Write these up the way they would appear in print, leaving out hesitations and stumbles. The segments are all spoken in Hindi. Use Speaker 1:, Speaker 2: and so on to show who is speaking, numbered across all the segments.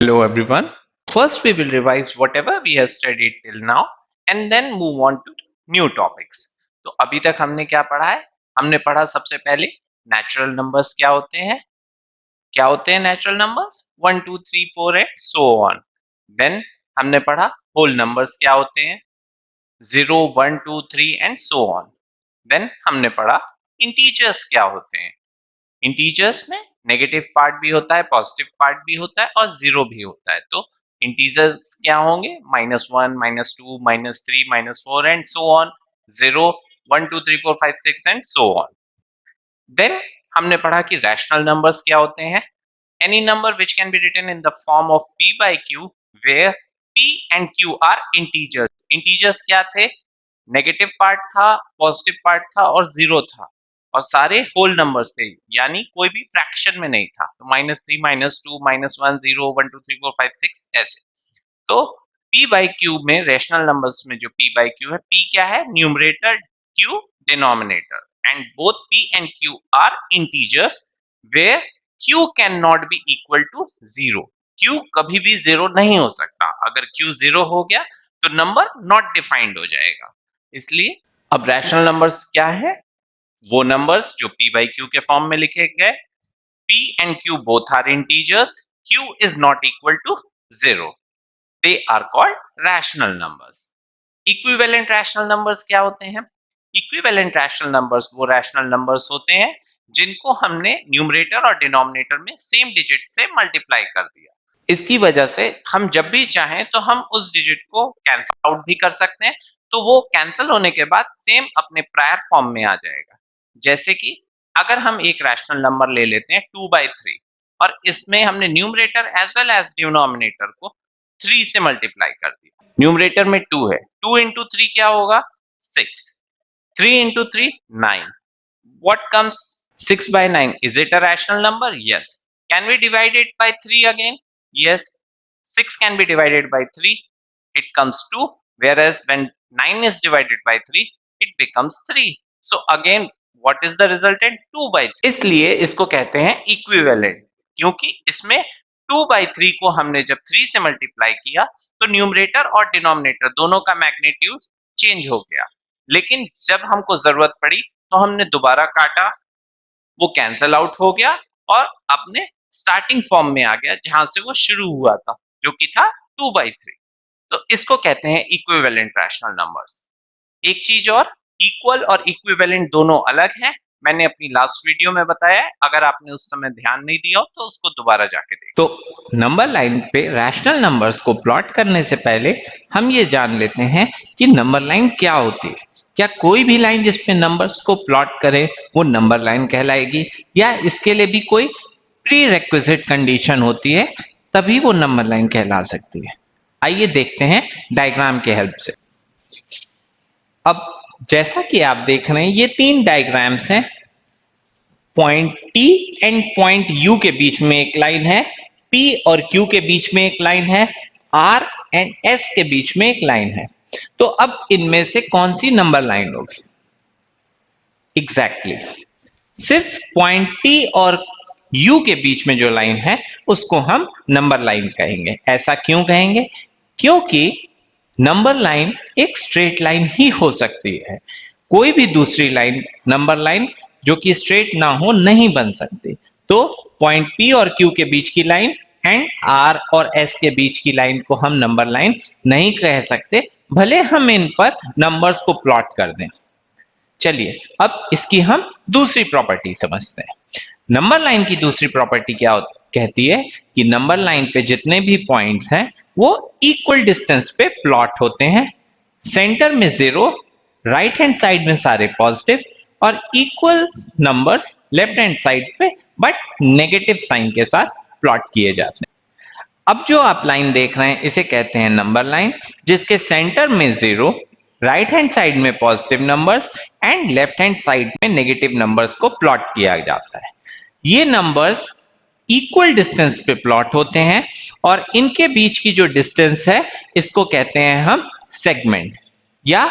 Speaker 1: Hello everyone. First we will revise whatever we have studied till now and then move on to new topics. तो अभी तक हमने क्या पढ़ा है? हमने पढ़ा सबसे पहले नेचुरल नंबर्स क्या होते हैं? क्या होते हैं natural numbers? 1 2 3 4 and so on. Then हमने पढ़ा होल नंबर्स क्या होते हैं? 0 1 2 3 एंड सो ऑन. देन हमने पढ़ा इंटीजर्स क्या होते हैं? इंटीजर्स में नेगेटिव पार्ट भी होता है, पॉजिटिव पार्ट भी होता है और जीरो भी होता है. तो इंटीजर्स क्या होंगे? -1, -2, -3, -4 and so on. 0 1 2 3 4 5 6 and so on. Then हमने पढ़ा कि रैशनल नंबर्स क्या होते हैं? Any number which can be written in the form of p by q where p and q are integers. Integers क्या थे? नेगेटिव पार्ट था, पॉजिटिव पार्ट था और जीरो था और सारे होल नंबर्स थे, यानी कोई भी फ्रैक्शन में नहीं था. तो -3 -2 -1 0 1 2 3 4 5 6 ऐसे. तो p by q में रैशनल नंबर्स में जो p by q है, p क्या है? Numerator, q denominator, and both p and q are integers where q can not be equal to zero. q कभी भी जीरो नहीं हो सकता. अगर q जीरो हो गया तो नंबर नॉट डिफाइंड हो जाएगा. इसलिए अब रैशनल नंबर्स क्या है? वो नंबर्स जो p by q के फॉर्म में लिखे गए. p and q both are integers. q is not equal to 0. They are called rational numbers. Equivalent rational numbers क्या होते हैं? Equivalent rational numbers वो rational numbers होते हैं जिनको हमने न्यूमरेटर और डिनोमिनेटर में सेम डिजिट से मल्टीप्लाई कर दिया. इसकी वजह से हम जब भी चाहें तो हम उस डिजिट को कैंसिल आउट भी कर सकते हैं. तो वो कैंसिल होने के बाद सेम अपने प्रायर फॉर्म में आ जाएगा. जैसे कि अगर हम एक रैशनल नंबर ले लेते हैं 2/3 और इसमें हमने numerator as well as denominator को 3 से मल्टीप्लाई कर दिया. न्यूमरेटर में 2 है, 2 into 3 क्या होगा? 6. 3 into 3 9. What comes 6 by 9? Is it a rational number? Yes. Can we divide it by 3 again? Yes. 6 can be divided by 3. It comes 2. Whereas when 9 is divided by 3, it becomes 3. So again, what is the resultant? 2/3. इसलिए इसको कहते हैं इक्विवेलेंट, क्योंकि इसमें 2/3 को हमने जब 3 से मल्टीप्लाई किया तो न्यूमरेटर और डिनोमिनेटर दोनों का मैग्नीट्यूड चेंज हो गया. लेकिन जब हमको जरूरत पड़ी तो हमने दोबारा काटा, वो कैंसल आउट हो गया और अपने स्टार्टिंग फॉर्म में आ गया जहां से वो शुरू हुआ था, जो कि था 2/3. तो इसको कहते हैं इक्विवेलेंट रैशनल नंबर्स. एक चीज और, इक्वल और इक्विवेलेंट दोनों अलग हैं. मैंने अपनी लास्ट वीडियो में बताया है. अगर आपने उस समय ध्यान नहीं दिया हो तो उसको दोबारा जाके देखो. तो नंबर लाइन पे रैशनल नंबर्स को प्लॉट करने से पहले हम ये जान लेते हैं कि नंबर लाइन क्या होती है. क्या कोई भी लाइन जिसपे नंबर्स को प्लॉट करे वो नंबर लाइन कहलाएगी, या इसके लिए भी कोई प्री रेक्विजिट कंडीशन होती है तभी वो नंबर लाइन कहला सकती है? आइए देखते हैं डायग्राम के हेल्प से. अब जैसा कि आप देख रहे हैं ये 3 डायग्राम्स हैं. Point T and point U के बीच में एक लाइन है, P और Q के बीच में एक लाइन है, R एंड S के बीच में एक लाइन है. तो अब इनमें से कौन सी नंबर लाइन होगी? एग्जैक्टली सिर्फ पॉइंट T और U के बीच में जो लाइन है उसको हम नंबर लाइन कहेंगे. ऐसा क्यों कहेंगे? क्योंकि नंबर लाइन एक स्ट्रेट लाइन ही हो सकती है. कोई भी दूसरी लाइन नंबर लाइन जो कि स्ट्रेट ना हो नहीं बन सकती. तो पॉइंट P और Q के बीच की लाइन एंड R और S के बीच की लाइन को हम नंबर लाइन नहीं कह सकते, भले हम इन पर नंबर्स को प्लॉट कर दें. चलिए अब इसकी हम दूसरी प्रॉपर्टी समझते हैं. नंबर लाइन की दूसरी प्रॉपर्टी क्या कहती है कि नंबर लाइन पे जितने भी पॉइंट्स हैं वो इक्वल डिस्टेंस पे प्लॉट होते हैं. सेंटर में 0, राइट हैंड साइड में सारे पॉजिटिव और equal numbers left hand side पे बट नेगेटिव साइन के साथ प्लॉट किए जाते हैं. अब जो आप लाइन देख रहे हैं इसे कहते हैं नंबर लाइन, जिसके सेंटर में 0, राइट हैंड साइड में positive numbers and left hand side में नेगेटिव नंबर्स को प्लॉट किया जाता है. ये नंबर्स इक्वल डिस्टेंस पे प्लॉट होते हैं और इनके बीच की जो डिस्टेंस है इसको कहते हैं हम सेगमेंट, या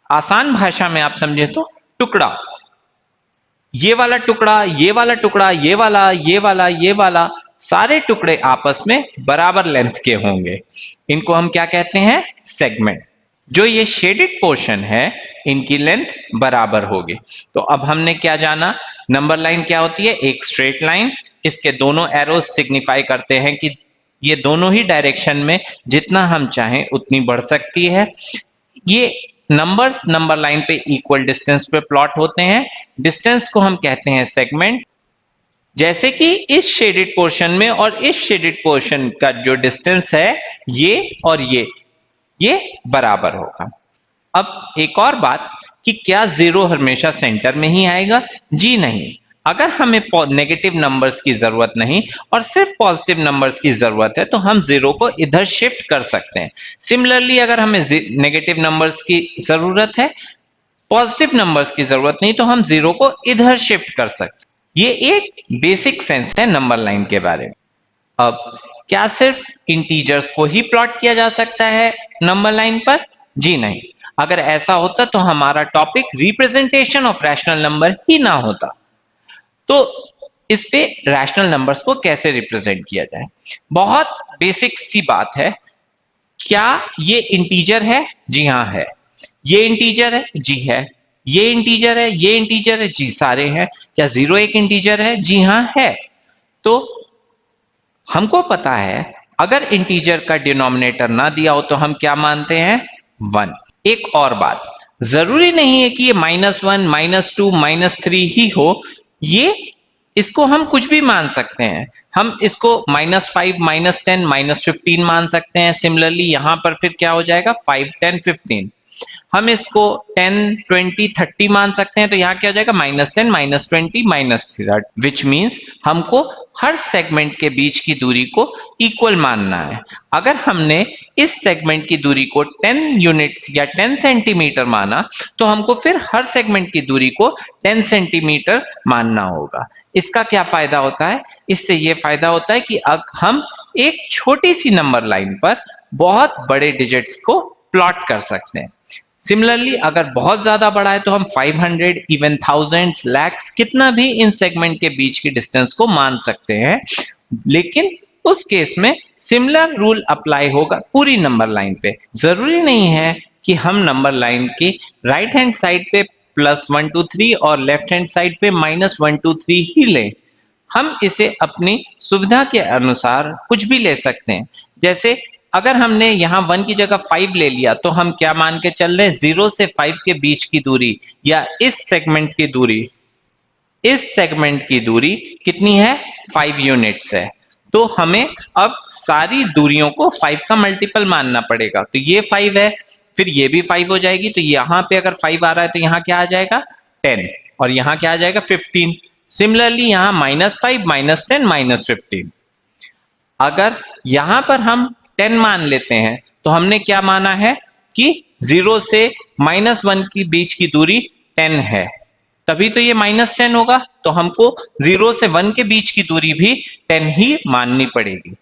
Speaker 1: आसान भाषा में आप समझे तो टुकड़ा. ये वाला टुकड़ा, ये वाला टुकड़ा, ये वाला, ये वाला, ये वाला, सारे टुकड़े आपस में बराबर लेंथ के होंगे। इनको हम क्या कहते हैं? सेगमेंट। जो ये शेडेड पोर्शन है इनकी लेंथ बराबर होगी। तो अब हमने क्या जाना? नंबर लाइन क्या होती है? एक स्ट्रेट लाइन। इसके दोनों एरोज सिग्निफाई करते हैं कि ये दोनों ही डायरेक्शन में जितना हम चाहें उतनी बढ़ सकती है। ये नंबर्स नंबर लाइन पे इक्वल डिस्टेंस पे प्लॉट होते हैं। डिस्टेंस को हम कहते हैं सेगमेंट। जैसे कि इस शेडेड पोर्शन में और इस शेडेड पोर्शन का जो डिस्टेंस है ये और ये बराबर होगा। अब एक और बात कि क्या जीरो हमेशा सेंटर में ही आएगा? जी नहीं। अगर हमें नेगेटिव नंबर्स की जरूरत नहीं और सिर्फ पॉजिटिव नंबर्स की जरूरत है तो हम जीरो को इधर शिफ्ट कर सकते हैं। सिमिलरली अगर हमें नेगेटिव नंबर्स की जरूरत है, पॉजिटिव नंबर्स की जरूरत नहीं, तो हम जीरो को इधर शिफ्ट कर सकते हैं। ये एक बेसिक सेंस है नंबर लाइन के बारे में। अब क्या सिर्फ इंटीजर्स को ही प्लॉट किया जा सकता है नंबर लाइन पर? जी नहीं। अगर ऐसा होता तो हमारा topic representation of rational number ही ना होता। तो इस पे रैशनल नंबर्स को कैसे रिप्रेजेंट किया जाए? बहुत बेसिक सी बात है। क्या ये इंटीजर है? जी हाँ है। ये इंटीजर है? जी है। ये इंटीजर है? ये इंटीजर है? जी सारे हैं। क्या जीरो एक इंटीजर है? जी हाँ है। तो हमको पता है अगर इंटीजर का डिनोमिनेटर ना दिया हो तो हम क्या मानते हैं? वन। एक और बात, जरूरी नहीं है कि ये -1, -2, -3 ही हो। ये इसको हम कुछ भी मान सकते हैं। हम इसको -5, -10, -15 मान सकते हैं। सिमिलरली यहां पर फिर क्या हो जाएगा? 5, 10, 15। हम इसको 10, 20, 30 मान सकते हैं। तो यहां क्या हो जाएगा? -10, -20, -30, विच मीन्स हमको हर सेगमेंट के बीच की दूरी को इक्वल मानना है। अगर हमने इस सेगमेंट की दूरी को 10 यूनिट्स या 10 सेंटीमीटर माना तो हमको फिर हर सेगमेंट की दूरी को 10 सेंटीमीटर मानना होगा। इसका क्या फायदा होता है? इससे यह फायदा होता है कि अब हम एक छोटी सी नंबर लाइन पर बहुत बड़े डिजिट्स को प्लॉट कर सकते हैं। सिमिलरली अगर बहुत ज्यादा बड़ा है तो हम 500, इवन थाउजेंड्स, लैक्स, कितना भी इन सेगमेंट के बीच की डिस्टेंस को मान सकते हैं। लेकिन उस केस में सिमिलर रूल अप्लाई होगा पूरी नंबर लाइन पे। जरूरी नहीं है कि हम नंबर लाइन की राइट हैंड साइड पे +1 2 3 और लेफ्ट हैंड साइड पे -1 2 3 ही लें। हम इसे अपनी सुविधा के अनुसार कुछ भी ले सकते हैं। जैसे अगर हमने यहाँ 1 की जगह 5 ले लिया तो हम क्या मान के चल रहे हैं? 0 से 5 के बीच की दूरी या इस सेगमेंट की दूरी, इस सेगमेंट की दूरी कितनी है? 5 यूनिट्स है। तो हमें अब सारी दूरियों को 5 का मल्टीपल मानना पड़ेगा। तो ये 5 है, फिर ये भी 5 हो जाएगी। तो यहाँ पे अगर 5 आ रहा है तो यहाँ क्या आ जाएगा? 10। और यहाँ क्या आ जाएगा? 15। सिमिलरली यहाँ -5, -10, -15। अगर यहां पर हम 10 मान लेते हैं तो हमने क्या माना है कि 0 से -1 की बीच की दूरी 10 है, तभी तो ये -10 होगा। तो हमको 0 से 1 के बीच की दूरी भी 10 ही माननी पड़ेगी,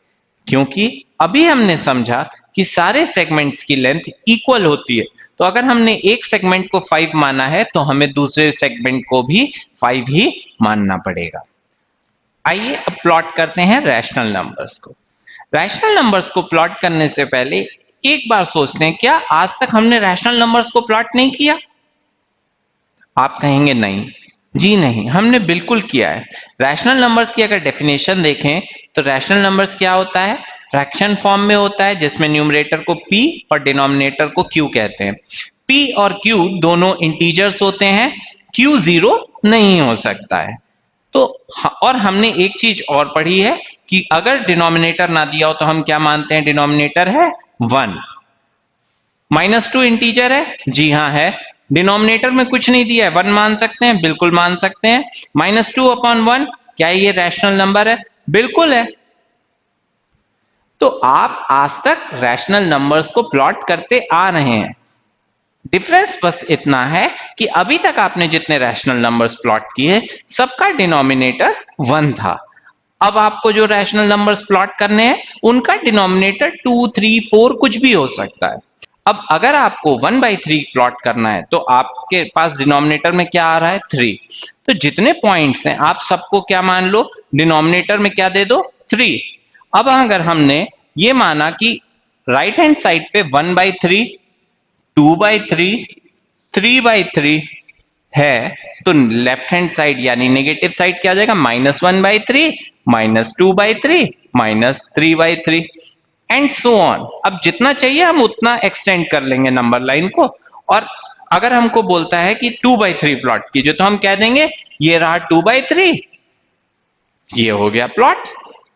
Speaker 1: क्योंकि अभी हमने समझा कि सारे सेगमेंट्स की लेंथ इक्वल होती है। तो अगर हमने एक सेगमेंट को 5 माना है तो हमें दूसरे सेगमेंट को भी 5 ही मानना पड़ेगा। आइए अब प्लॉट करते हैं रैशनल नंबर्स को। रैशनल नंबर्स को प्लॉट करने से पहले एक बार सोचते हैं, क्या आज तक हमने रैशनल नंबर्स को प्लॉट नहीं किया? आप कहेंगे नहीं। जी नहीं, हमने बिल्कुल किया है। रैशनल नंबर्स की अगर डेफिनेशन देखें तो रैशनल नंबर्स क्या होता है? फ्रैक्शन फॉर्म में होता है, जिसमें न्यूमरेटर को p और डिनोमिनेटर को q कहते हैं। p और q दोनों इंटीजर्स होते हैं। q जीरो नहीं हो सकता है। तो और हमने एक चीज और पढ़ी है कि अगर डिनोमिनेटर ना दिया हो तो हम क्या मानते हैं? डिनोमिनेटर है 1। -2 इंटीजर है? जी हाँ है। डिनोमिनेटर में कुछ नहीं दिया है, 1 मान सकते हैं? बिल्कुल मान सकते हैं। -2/1, क्या ये रैशनल नंबर है? बिल्कुल है। तो आप आज तक रैशनल नंबर्स को प्लॉट करते आ रहे हैं। डिफरेंस बस इतना है कि अभी तक आपने जितने रैशनल नंबर्स प्लॉट किए सबका डिनोमिनेटर 1 था। अब आपको जो रैशनल नंबर्स प्लॉट करने हैं उनका डिनोमिनेटर 2, 3, 4 कुछ भी हो सकता है। अब अगर आपको 1/3 प्लॉट करना है तो आपके पास डिनोमिनेटर में क्या आ रहा है? 3। तो जितने पॉइंट्स हैं आप सबको क्या मान लो? डिनोमिनेटर में क्या दे दो? 3। अब अगर हमने ये माना कि राइट हैंड साइड पे 1/3, 2/3, 3/3 है, तो लेफ्ट हैंड साइड यानी नेगेटिव साइड क्या आ जाएगा, -1/3, -2/3, -3/3 एंड सो ऑन। अब जितना चाहिए हम उतना एक्सटेंड कर लेंगे नंबर लाइन को। और अगर हमको बोलता है कि 2/3 प्लॉट कीजिए, तो हम कह देंगे ये रहा 2/3, ये हो गया प्लॉट।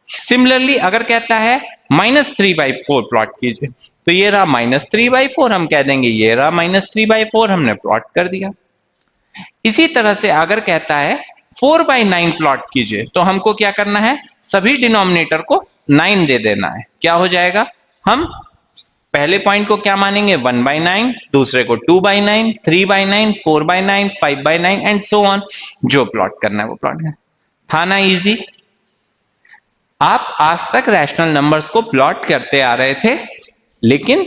Speaker 1: सिमिलरली अगर कहता है -3/4 प्लॉट कीजिए, तो ये रहा -3/4, हम कह देंगे ये रहा -3/4, हमने प्लॉट कर दिया। इसी तरह से अगर कहता है 4/9 प्लॉट कीजिए, तो हमको क्या करना है, सभी डिनोमिनेटर को 9 दे देना है। क्या हो जाएगा, हम पहले पॉइंट को क्या मानेंगे, 1/9, दूसरे को 2/9, 3/9, 4/9, 5/9 एंड सो ऑन। जो प्लॉट करना है वो प्लॉट है। था ना इजी। आप आज तक रैशनल नंबर्स को प्लॉट करते आ रहे थे, लेकिन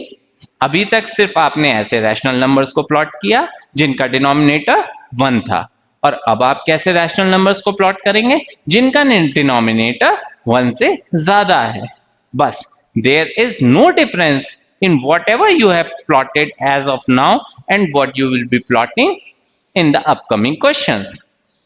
Speaker 1: अभी तक सिर्फ आपने ऐसे रैशनल नंबर्स को प्लॉट किया जिनका डिनोमिनेटर 1 था। और अब आप कैसे रैशनल नंबर्स को प्लॉट करेंगे, जिनका डिनोमिनेटर 1 से ज्यादा है। बस, there is no difference in whatever you have plotted as of now and what you will be plotting in the upcoming questions.